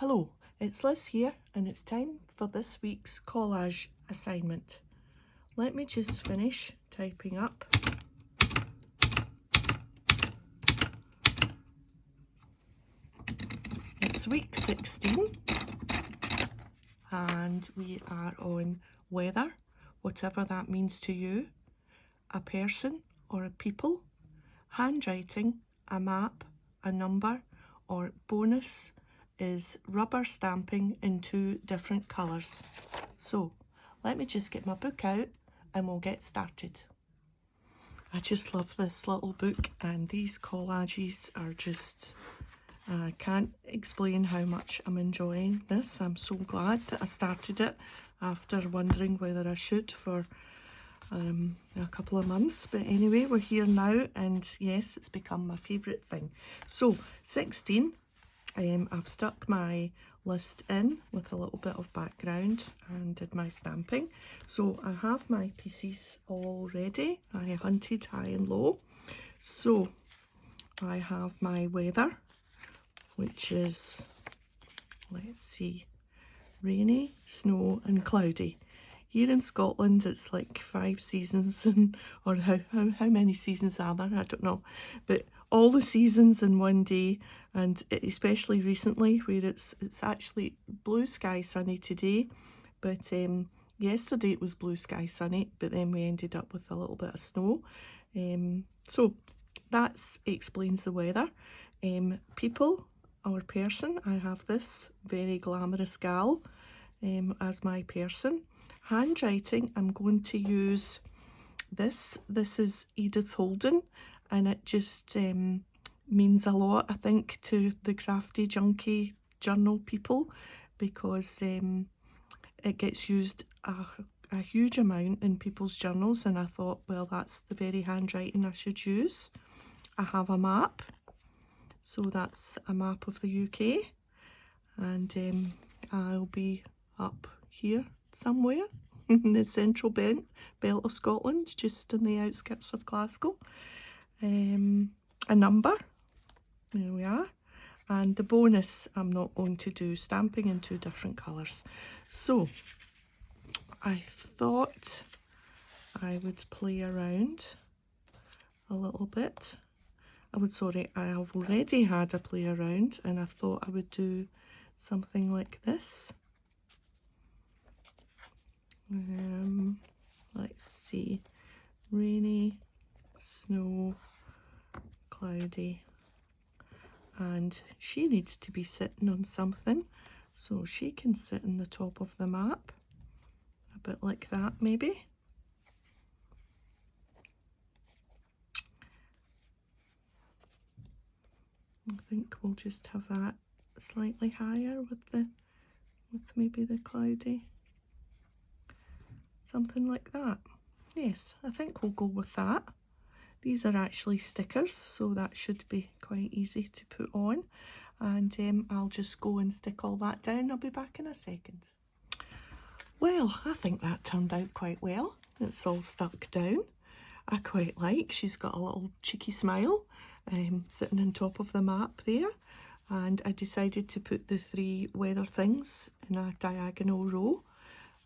Hello, it's Liz here and it's time for this week's collage assignment. Let me just finish typing up. It's week 16 and we are on weather, whatever that means to you, a person or a people, handwriting, a map, a number, or bonus is rubber stamping in 2 different colours. So let me just get my book out and we'll get started. I just love this little book and these collages are just, I can't explain how much I'm enjoying this. I'm so glad that I started it after wondering whether I should for a couple of months, but anyway, we're here now and yes, it's become my favourite thing. So 16, I've stuck my list in with a little bit of background and did my stamping. So I have my pieces all ready. I hunted high and low. So I have my weather, which is, let's see, rainy, snow and cloudy. Here in Scotland, it's like 5 seasons, or how many seasons are there? I don't know. But all the seasons in one day, and especially recently, where it's actually blue sky sunny today. But yesterday it was blue sky sunny, but then we ended up with a little bit of snow. So that explains the weather. People or person, I have this very glamorous gal as my person. Handwriting, I'm going to use this. This is Edith Holden, and it just means a lot, I think, to the crafty junkie journal people, because it gets used a huge amount in people's journals, and I thought, well, that's the very handwriting I should use. I have a map, so that's a map of the UK, and I'll be up here somewhere in the central belt of Scotland, just in the outskirts of Glasgow. A number, there we are, and the bonus, I'm not going to do stamping in 2 different colours. So I thought I would play around a little bit. I have already had a play around, and I thought I would do something like this. Let's see, rainy, snow, cloudy, and she needs to be sitting on something, so she can sit in the top of the map, a bit like that maybe. I think we'll just have that slightly higher with maybe the cloudy. Something like that. Yes, I think we'll go with that. These are actually stickers, so that should be quite easy to put on. And I'll just go and stick all that down. I'll be back in a second. Well, I think that turned out quite well. It's all stuck down. I quite like, she's got a little cheeky smile sitting on top of the map there. And I decided to put the 3 weather things in a diagonal row.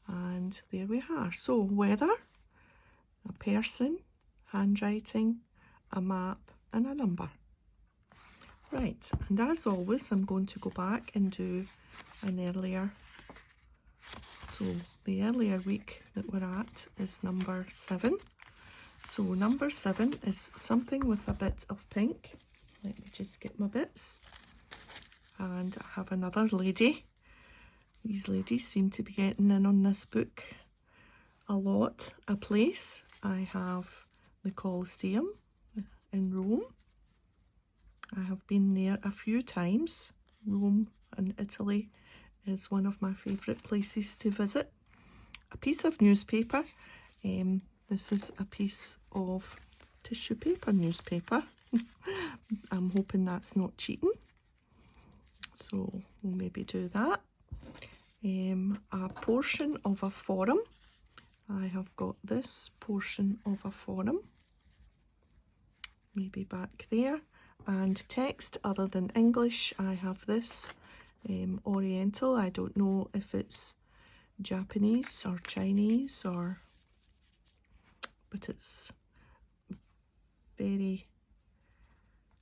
And there we are. So weather, a person, handwriting, a map and a number. Right, and as always, I'm going to go back and do an earlier. So the earlier week that we're at is number 7. So number 7 is something with a bit of pink. Let me just get my bits. And I have another lady. These ladies seem to be getting in on this book a lot. A place, I have the Colosseum in Rome. I have been there a few times. Rome in Italy is one of my favourite places to visit. A piece of newspaper. This is a piece of tissue paper newspaper. I'm hoping that's not cheating. So we'll maybe do that. A portion of a forum. I have got this portion of a forum, maybe back there. And text other than English, I have this Oriental. I don't know if it's Japanese or Chinese, or, but it's very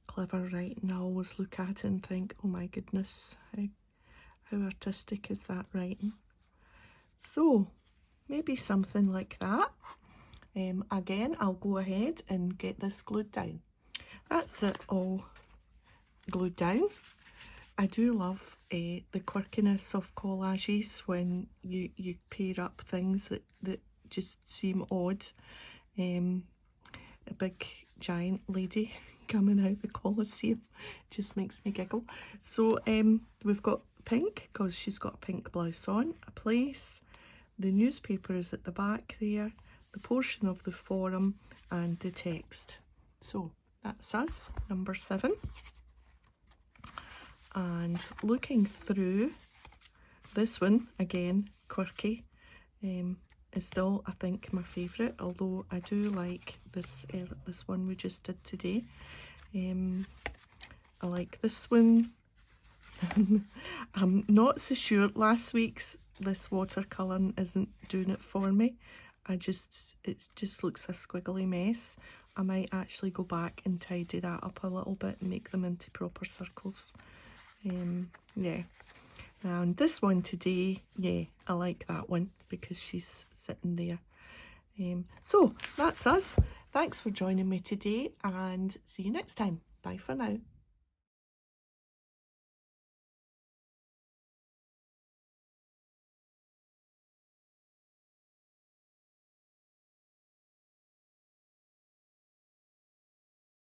clever writing. I always look at it and think, oh my goodness, how artistic is that writing? So maybe something like that. Again, I'll go ahead and get this glued down. That's it all glued down. I do love the quirkiness of collages when you pair up things that just seem odd. A big giant lady coming out the Colosseum just makes me giggle. So we've got pink because she's got a pink blouse on, a place, the newspaper is at the back there, the portion of the forum, and the text. So that's us, number 7. And looking through this one, again, quirky, is still, I think, my favourite, although I do like this one we just did today. I like this one. I'm not so sure. Last week's, this watercolouring isn't doing it for me. It just looks a squiggly mess. I might actually go back and tidy that up a little bit and make them into proper circles. Yeah. And this one today, yeah, I like that one because she's sitting there. So that's us. Thanks for joining me today, and see you next time. Bye for now.